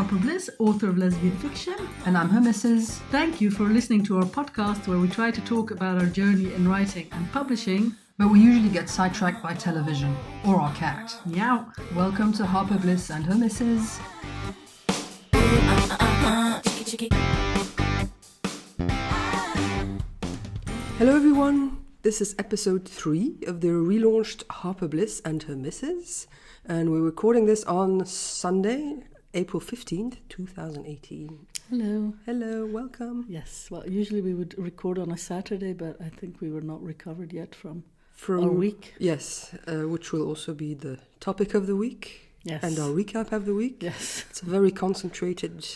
Harper Bliss, author of lesbian fiction. And I'm her Mrs. Thank you for listening to our podcast where we try to talk about our journey in writing and publishing. But we usually get sidetracked by television or our cat. Meow. Welcome to Harper Bliss and her Mrs. Hello everyone. This is episode 3 of the relaunched Harper Bliss and her Mrs. And we're recording this on Sunday, April 15th, 2018. Hello. Hello, welcome. Yes, well, usually we would record on a Saturday, but I think we were not recovered yet from our week. Yes, which will also be the topic of the week. Yes. And our recap of the week. Yes. It's a very concentrated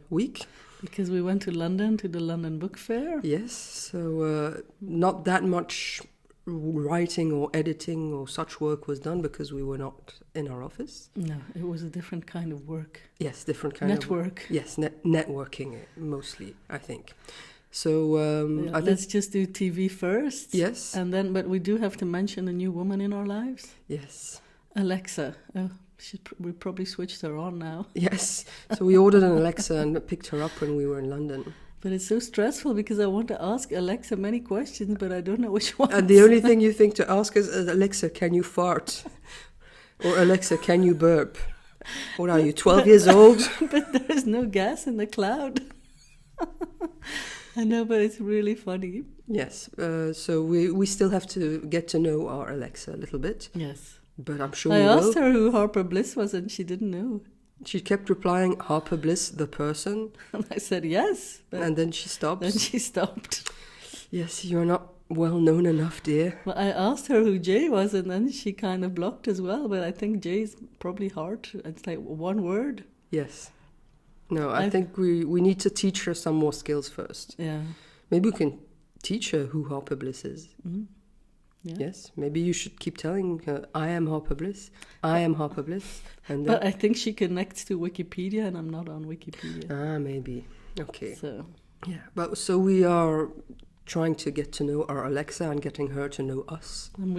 week. Because we went to London, to the London Book Fair. Yes, so not that much writing or editing or such work was done because we were not in our office. No, it was a different kind of work. Yes, different kind of network. Yes, networking mostly, I think. So let's just do TV first. Yes. And then, but we do have to mention a new woman in our lives. Yes. Alexa. We probably switched her on now. Yes. So we ordered an Alexa and picked her up when we were in London. But it's so stressful because I want to ask Alexa many questions, but I don't know which one. And the only thing you think to ask is, Alexa, can you fart? Or Alexa, can you burp? What are you, 12 years old? But there is no gas in the cloud. I know, but it's really funny. Yes. So we still have to get to know our Alexa a little bit. Yes. But I'm sure I we will. asked her who Harper Bliss was and she didn't know. She kept replying, Harper Bliss, the person. And I said, yes. And then she stopped. Then she stopped. Yes, you're not well known enough, dear. Well, I asked her who Jay was and then she kind of blocked as well. But I think Jay's probably hard. It's like one word. Yes. No, I think we need to teach her some more skills first. Yeah. Maybe we can teach her who Harper Bliss is. Mm-hmm. Yeah. Yes, maybe you should keep telling her, I am Harper Bliss, I am Harper Bliss. And but I think she connects to Wikipedia and I'm not on Wikipedia. Maybe. Okay. So. Yeah, but so we are trying to get to know our Alexa and getting her to know us. And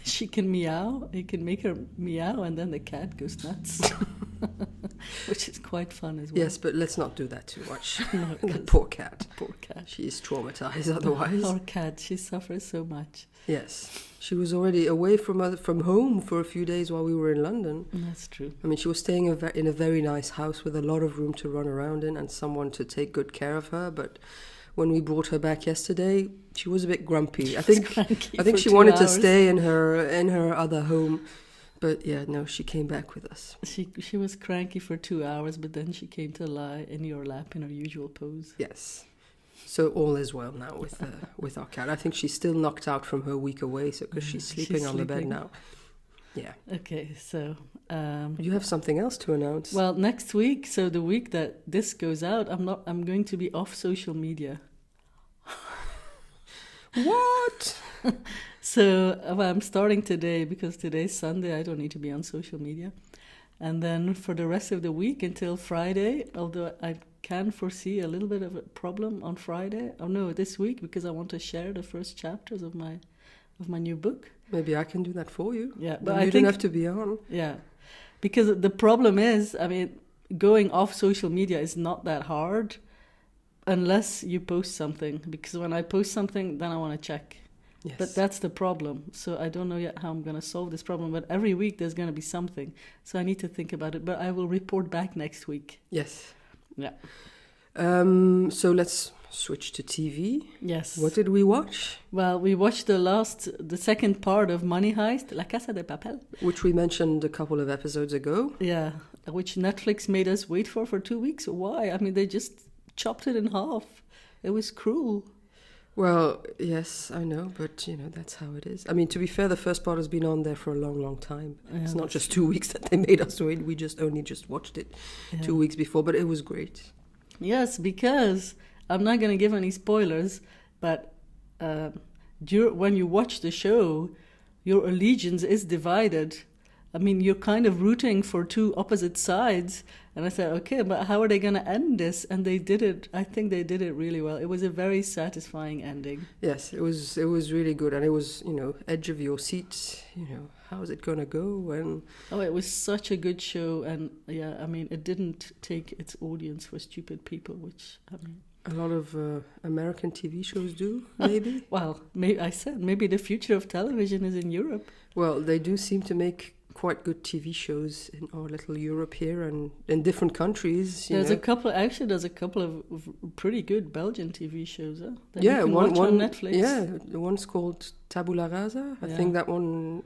she can meow, you can make her meow and then the cat goes nuts. Which is quite fun as well. Yes, but let's not do that too much. No, the poor cat. Poor cat. She is traumatized otherwise. Our cat, she suffers so much. Yes. She was already away from home for a few days while we were in London. That's true. I mean, she was staying in a very nice house with a lot of room to run around in and someone to take good care of her, but when we brought her back yesterday, she was a bit grumpy. I think she wanted to stay in her other home. But yeah, no, she came back with us. She was cranky for 2 hours, but then she came to lie in your lap in her usual pose. Yes. So all is well now with our cat. I think she's still knocked out from her week away, so because she's sleeping on the bed now. Yeah. Okay, so... you have something else to announce? Well, next week, so the week that this goes out, I'm going to be off social media. What? So I'm starting today because today's Sunday. I don't need to be on social media. And then for the rest of the week until Friday, although I can foresee a little bit of a problem on Friday. Oh no, this week because I want to share the first chapters of my new book. Maybe I can do that for you. Yeah, but you don't have to be on. Yeah, because the problem is, I mean, going off social media is not that hard unless you post something. Because when I post something, then I want to check. Yes. But that's the problem. So I don't know yet how I'm going to solve this problem. But every week there's going to be something. So I need to think about it. But I will report back next week. Yes. Yeah. So let's switch to TV. Yes. What did we watch? Well, we watched the second part of Money Heist, La Casa de Papel. Which we mentioned a couple of episodes ago. Yeah. Which Netflix made us wait for 2 weeks. Why? I mean, they just chopped it in half. It was cruel. Well, yes, I know, but, that's how it is. I mean, to be fair, the first part has been on there for a long, long time. Yeah, it's not just 2 weeks that they made us wait. We only just watched it 2 weeks before, but it was great. Yes, because I'm not going to give any spoilers, but when you watch the show, your allegiance is divided. I mean, you're kind of rooting for two opposite sides. And I said, okay, but how are they going to end this? And they did it. I think they did it really well. It was a very satisfying ending. Yes, it was really good. And it was, edge of your seat, how's it going to go? And it was such a good show. And yeah, I mean, it didn't take its audience for stupid people, which, I mean... A lot of American TV shows do, maybe? Well, I said maybe the future of television is in Europe. Well, they do seem to make quite good TV shows in our little Europe here and in different countries. There's a couple of pretty good Belgian TV shows. That you can watch on Netflix. Yeah, the one's called Tabula Rasa. I think that one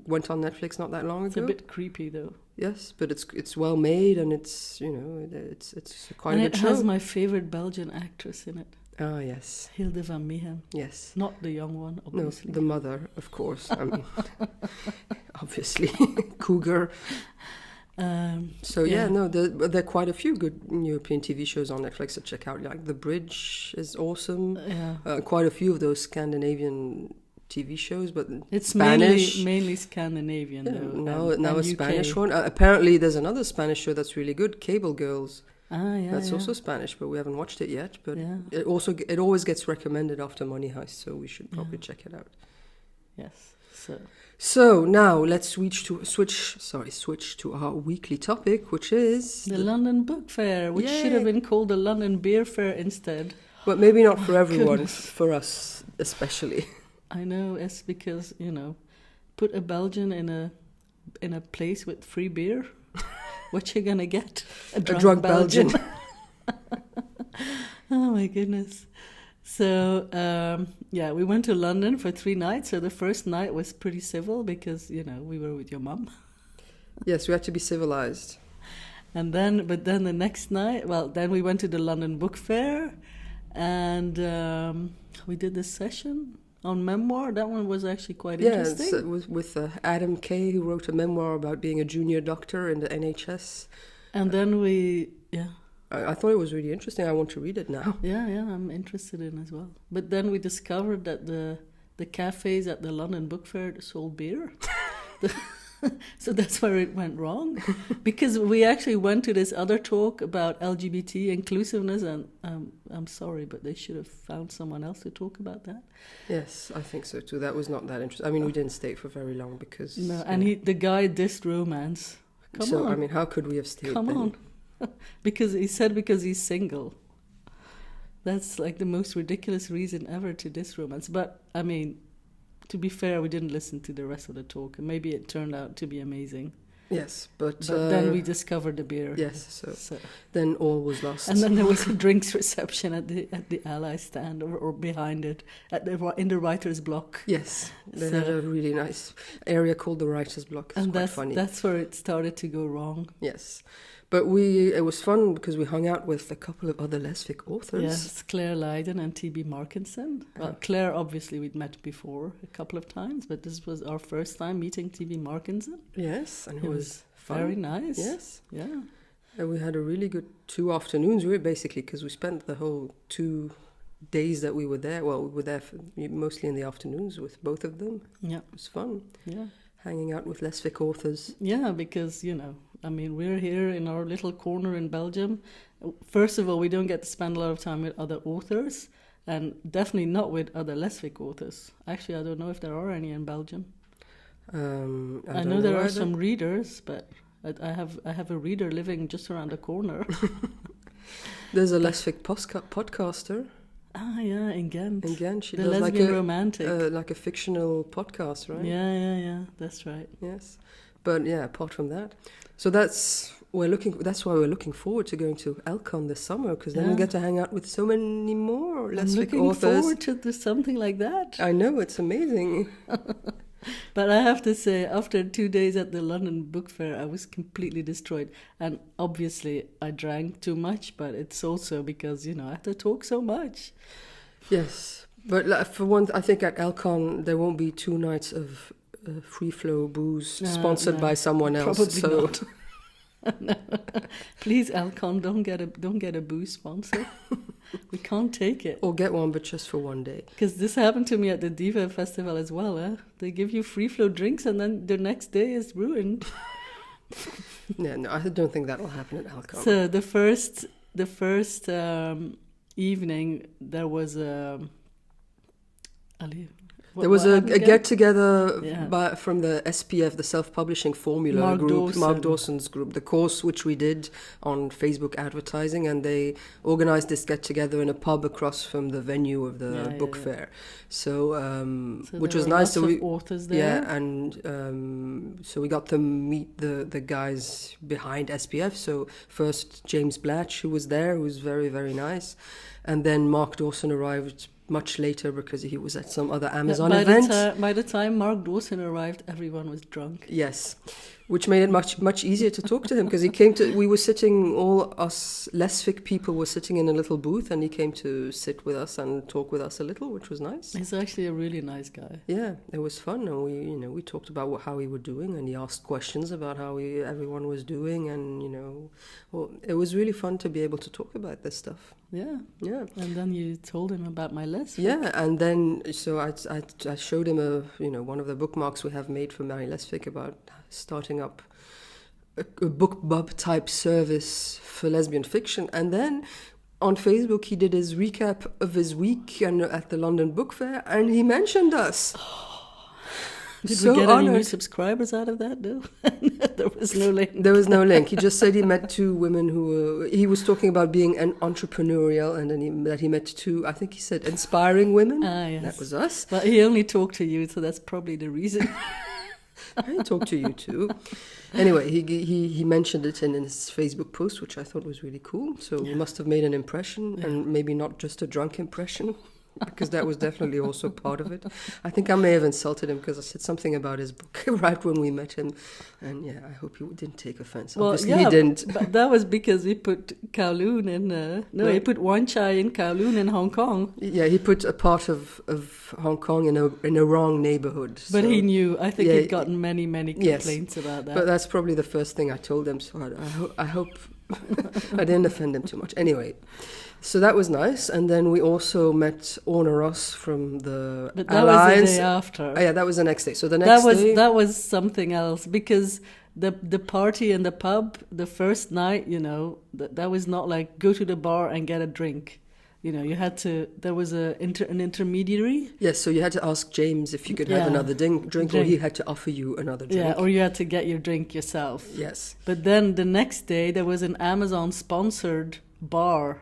went on Netflix not that long ago. It's a bit creepy though. Yes, but it's well made and it's it's quite a good show. And it has my favorite Belgian actress in it. Oh, yes. Hilde van Meegen. Yes. Not the young one, obviously. No, the mother, of course. I mean, obviously. Cougar. There are quite a few good European TV shows on Netflix to check out. Like The Bridge is awesome. Quite a few of those Scandinavian TV shows, but it's Spanish. mainly Scandinavian, though. Now a Spanish one. Apparently, there's another Spanish show that's really good, Cable Girls. That's also Spanish, but we haven't watched it yet. But it always gets recommended after Money Heist, so we should probably check it out. Yes. So now let's switch to our weekly topic, which is the London Book Fair, which should have been called the London Beer Fair instead. But maybe not for everyone, for us especially. I know, it's because put a Belgian in a place with free beer. What you gonna get? A drunk Belgian. Oh my goodness. So we went to London for 3 nights. So the first night was pretty civil because we were with your mum. Yes, we had to be civilized. But then the next night, then we went to the London Book Fair, and we did this session on memoir. That one was actually quite interesting. Yes, it was with Adam Kay, who wrote a memoir about being a junior doctor in the NHS. And then I thought it was really interesting. I want to read it now. Yeah, I'm interested in as well. But then we discovered that the cafes at the London Book Fair sold beer. So that's where it went wrong. Because we actually went to this other talk about LGBT inclusiveness, and I'm sorry, but they should have found someone else to talk about that. Yes, I think so too. That was not that interesting. I mean, we didn't stay for very long because... No, and the guy dissed romance. Come on. I mean, how could we have stayed Come then? on. Because he's single. That's like the most ridiculous reason ever to diss romance. But, I mean... To be fair, we didn't listen to the rest of the talk, and maybe it turned out to be amazing. Yes, but then we discovered the beer. Yes, so then all was lost. And then there was a drinks reception at the Ally stand or behind it, in the writer's block. Yes, they had a really nice area called the writer's block. It's quite funny. That's where it started to go wrong. Yes. But it was fun because we hung out with a couple of other lesfic authors. Yes, Clare Lydon and T.B. Markinson. Well, Claire, obviously, we'd met before a couple of times, but this was our first time meeting T.B. Markinson. Yes, and it was fun. Very nice. Yes. Yeah. And we had a really good 2 afternoons, basically, because we spent the whole 2 days that we were there. Well, we were there mostly in the afternoons with both of them. Yeah. It was fun. Yeah. Hanging out with lesfic authors. Yeah, because, I mean, we're here in our little corner in Belgium. First of all, we don't get to spend a lot of time with other authors, and definitely not with other lesfic authors. Actually, I don't know if there are any in Belgium. I know there are some readers, but I have a reader living just around the corner. There's a lesfic podcaster. Ah, yeah, in Ghent. In Ghent, she the does lesbian romantic. Like a fictional podcast, right? Yeah, that's right. Yes, but yeah, apart from that, so that's why we're looking forward to going to Elcon this summer, because then we get to hang out with so many more lesbic authors. I'm looking forward to something like that. I know, it's amazing. But I have to say, after 2 days at the London Book Fair, I was completely destroyed. And obviously, I drank too much, but it's also because, I have to talk so much. Yes, but for one, I think at Elcon, there won't be 2 nights of free-flow booze sponsored by someone else. Probably not. No. Please, Alcon, don't get a booze sponsor. We can't take it. Or get one, but just for one day. Because this happened to me at the Diva Festival as well. They give you free flow drinks, and then the next day is ruined. Yeah, no, I don't think that'll happen at Alcon. So the first evening there was a. There was a get-together from the SPF, the Self-Publishing Formula group, Mark Dawson's group, the course which we did on Facebook advertising, and they organised this get-together in a pub across from the venue of the book fair. So which was nice. So we authors there. Yeah, and so we got to meet the guys behind SPF. So first James Blatch, who was there, who was very, very nice, and then Mark Dawson arrived much later because he was at some other Amazon event. By the time Mark Dawson arrived, everyone was drunk. Yes, which made it much easier to talk to him because he came to. We were sitting, all us lesfic people were sitting in a little booth, and he came to sit with us and talk with us a little, which was nice. He's actually a really nice guy. Yeah, it was fun, and we talked about how we were doing, and he asked questions about how everyone was doing, and it was really fun to be able to talk about this stuff. Yeah. And then you told him about my lesfic. Yeah, and then so I showed him one of the bookmarks we have made for Mary Lesfic about starting up a BookBub type service for lesbian fiction, and then on Facebook he did his recap of his week and at the London Book Fair, and he mentioned us. Did we get any new subscribers out of that? No, there was no link. There was no link. He just said he met two women he was talking about being an entrepreneurial, and then that he met two, I think he said, inspiring women. Yes. That was us. But he only talked to you, so that's probably the reason. I talked to you too. Anyway, he mentioned it in his Facebook post, which I thought was really cool. So we must have made an impression, and maybe not just a drunk impression, because that was definitely also part of it. I think I may have insulted him because I said something about his book right when we met him, and I hope he didn't take offense. Well, obviously he didn't. But that was because we put Kowloon in. He put Wan Chai in Kowloon in Hong Kong. Yeah, he put a part of Hong Kong in a wrong neighborhood. But he knew. I think he'd gotten many complaints about that. But that's probably the first thing I told him. So I hope I didn't offend him too much. Anyway. So that was nice, and then we also met Orna Ross from the But that Alliance. was the day after. Oh, yeah, that was the next day. So the next day... That was something else, because the party in the pub, the first night, that was not like go to the bar and get a drink. You had to... There was an intermediary. Yes, so you had to ask James if you could have another drink, or he had to offer you another drink. Yeah, or you had to get your drink yourself. Yes. But then the next day, there was an Amazon-sponsored bar.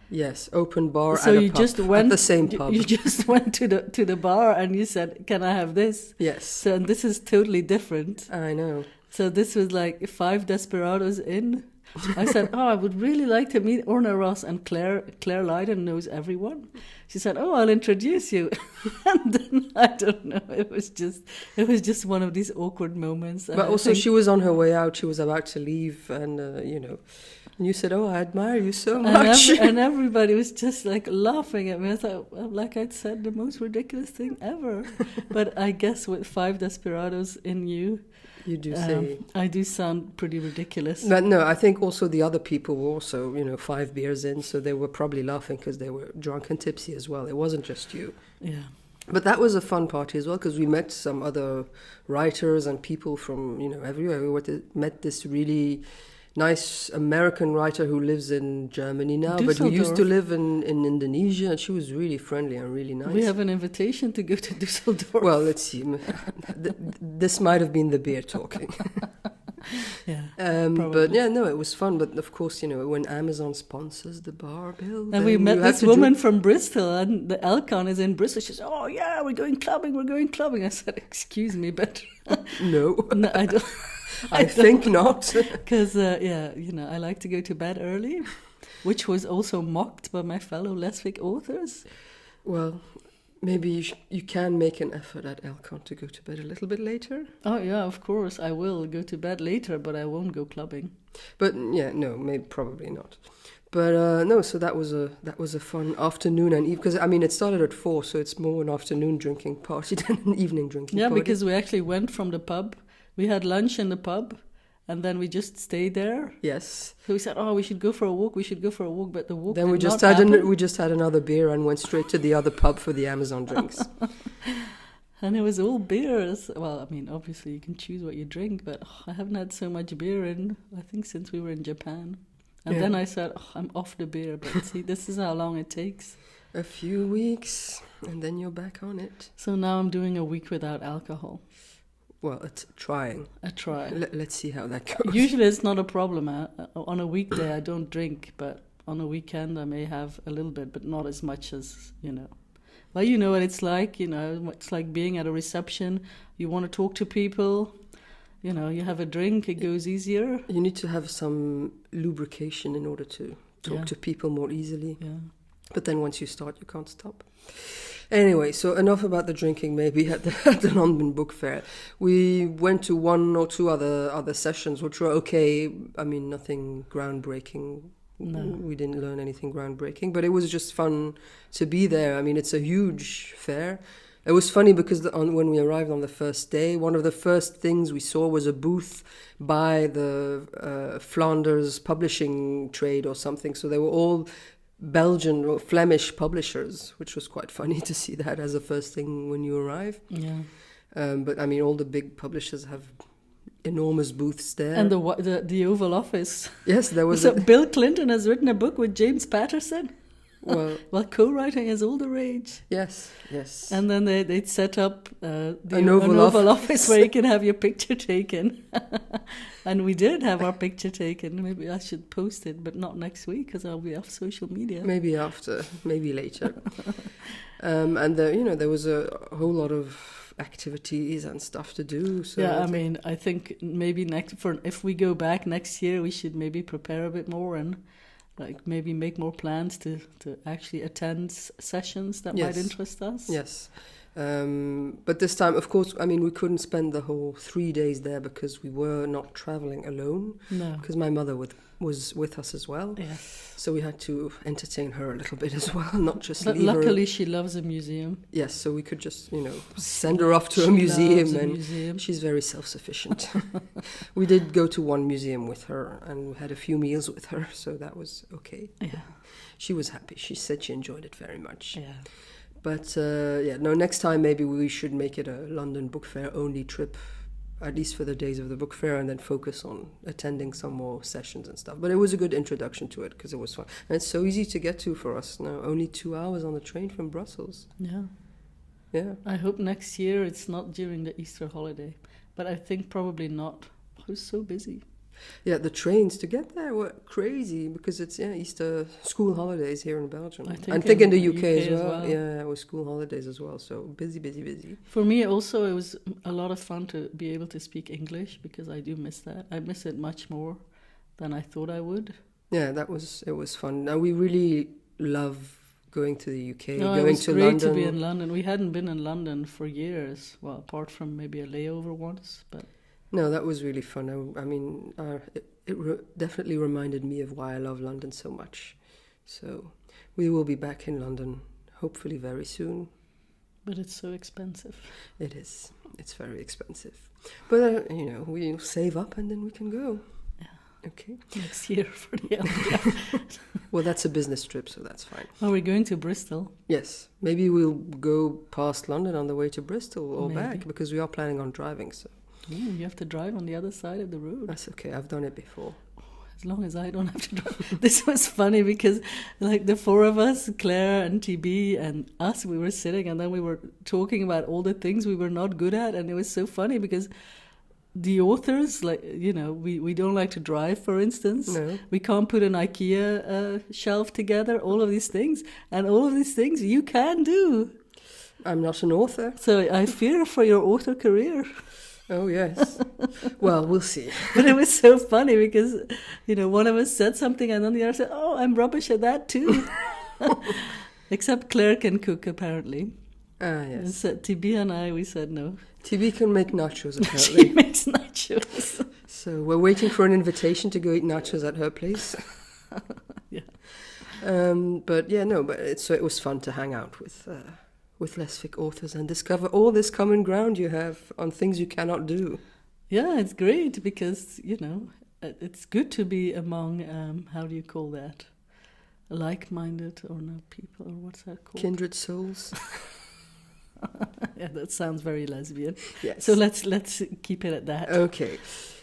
Yes, open bar so at you a pub, just went, at the same pub. You just went to the bar and you said, "Can I have this?" Yes. So and this is totally different. I know. So this was like 5 desperados in. I said, "Oh, I would really like to meet Orna Ross," and Clare Lydon knows everyone. She said, "Oh, I'll introduce you." And then I don't know. It was just one of these awkward moments. But also, she was on her way out. She was about to leave, and And you said, "Oh, I admire you so much." And everybody was just like laughing at me. I thought, well, like I'd said, the most ridiculous thing ever. But I guess with 5 desperados in you do say... I do sound pretty ridiculous. But no, I think also the other people were also, 5 beers in, so they were probably laughing because they were drunk and tipsy as well. It wasn't just you. Yeah. But that was a fun party as well, because we met some other writers and people from, everywhere. We met this really... nice American writer who lives in Germany now, but who used to live in Indonesia, and she was really friendly and really nice. We have an invitation to go to Düsseldorf. Well, let's see. This might have been the beer talking. Yeah, but it was fun. But of course, when Amazon sponsors the bar bill, and we met this woman from Bristol, and the Elcon is in Bristol. She said, "Oh yeah, we're going clubbing." I said, "Excuse me, but no, I don't." I think not. Because, I like to go to bed early, which was also mocked by my fellow lesfic authors. Well, maybe you can make an effort at Elcon to go to bed a little bit later. Oh, yeah, of course. I will go to bed later, but I won't go clubbing. But, probably not. But, so that was a fun afternoon and evening. Because, it started at 4, so it's more an afternoon drinking party than an evening drinking party. Yeah, because we actually went from the pub. We had lunch in the pub, and then we just stayed there. Yes. So we said, "Oh, we should go for a walk. We should go for a walk," but the walk. Then did we just not had happen. we just had another beer and went straight to the other pub for the Amazon drinks. And it was all beers. Well, I mean, obviously you can choose what you drink, but I haven't had so much beer I think since we were in Japan. And then I said, I'm off the beer. But see, this is how long it takes. A few weeks, and then you're back on it. So now I'm doing a week without alcohol. Well, it's trying. A try. Let's see how that goes. Usually it's not a problem. On a weekday I don't drink, but on a weekend I may have a little bit, but not as much as, Well, you know what it's like, it's like being at a reception. You want to talk to people, you have a drink, it goes easier. You need to have some lubrication in order to talk to people more easily. Yeah. But then once you start, you can't stop. Anyway, so enough about the drinking maybe at the London Book Fair. We went to one or two other sessions, which were okay. I mean, nothing groundbreaking. No. We didn't learn anything groundbreaking, but it was just fun to be there. I mean, it's a huge fair. It was funny because when we arrived on the first day, one of the first things we saw was a booth by the Flanders publishing trade or something. So they were all Belgian or Flemish publishers, which was quite funny to see that as the first thing when you arrive. Yeah. But I mean, all the big publishers have enormous booths there. And the Oval Office. Yes, there was. So Bill Clinton has written a book with James Patterson. Well, co-writing is all the rage. Yes. And then they'd set up an Oval Office where you can have your picture taken. And we did have our picture taken. Maybe I should post it, but not next week because I'll be off social media. Maybe after, maybe later. And there was a whole lot of activities and stuff to do. So yeah, I mean, I think maybe if we go back next year, we should maybe prepare a bit more and maybe make more plans to actually attend sessions that might interest us. Yes. But this time, of course, I mean, we couldn't spend the whole 3 days there because we were not traveling alone. No. Because my mother was with us as well. Yes. So we had to entertain her a little bit as well, not just leave her. Luckily, she loves a museum. Yes, so we could just, send her off to a museum. She's very self-sufficient. We did go to one museum with her and we had a few meals with her, so that was okay. Yeah. She was happy. She said she enjoyed it very much. Yeah. But, next time maybe we should make it a London Book Fair only trip, at least for the days of the book fair, and then focus on attending some more sessions and stuff. But it was a good introduction to it because it was fun. And it's so easy to get to for us now. Only 2 hours on the train from Brussels. Yeah. Yeah. I hope next year it's not during the Easter holiday. But I think probably not. I was so busy. Yeah, the trains to get there were crazy because it's Easter school holidays here in Belgium. I think in the UK as well. Yeah, it was school holidays as well. So busy. For me also, it was a lot of fun to be able to speak English because I do miss that. I miss it much more than I thought I would. Yeah, it was fun. Now we really love going to the UK, going to London. It was great to be in London. We hadn't been in London for years. Well, apart from maybe a layover once, but. No, that was really fun. I mean, it definitely reminded me of why I love London so much. So we will be back in London, hopefully very soon. But it's so expensive. It is. It's very expensive. But, we'll save up and then we can go. Yeah. Okay. Next year for the LDF. Well, that's a business trip, so that's fine. Oh, we're going to Bristol. Yes. Maybe we'll go past London on the way to Bristol or back because we are planning on driving, so. You have to drive on the other side of the road. That's okay. I've done it before. As long as I don't have to drive. This was funny because the four of us, Clare and T.B. and us, we were sitting and then we were talking about all the things we were not good at. And it was so funny because the authors, we don't like to drive, for instance. No. We can't put an IKEA shelf together, all of these things. And all of these things you can do. I'm not an author. So I fear for your author career. Oh, yes. Well, we'll see. But it was so funny because, one of us said something and then the other said, oh, I'm rubbish at that too. Except Claire can cook, apparently. Ah, yes. And so TB and we said no. TB can make nachos, apparently. She makes nachos. So we're waiting for an invitation to go eat nachos at her place. Yeah. But it was fun to hang out with lesfic authors and discover all this common ground you have on things you cannot do. Yeah, it's great because, it's good to be among, how do you call that? Like-minded or not people, or what's that called? Kindred souls. Yeah, that sounds very lesbian. Yes. So let's keep it at that. Okay.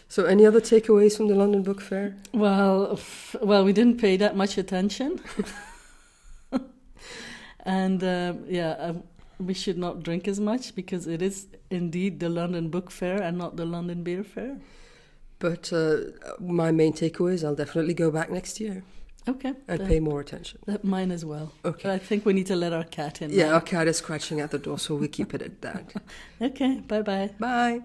So any other takeaways from the London Book Fair? Well, we didn't pay that much attention. And we should not drink as much because it is indeed the London Book Fair and not the London Beer Fair. But my main takeaway is I'll definitely go back next year. Okay. And pay more attention. Mine as well. Okay. But I think we need to let our cat in. Yeah, now. our cat is scratching at the door, so we keep it at that. Okay, bye-bye. Bye.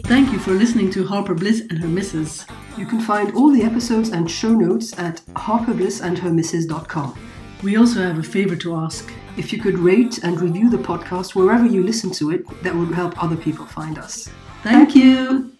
Thank you for listening to Harper Bliss and Her Mrs. You can find all the episodes and show notes at harperblissandhermrs.com. We also have a favor to ask. If you could rate and review the podcast wherever you listen to it, that would help other people find us. Thank you.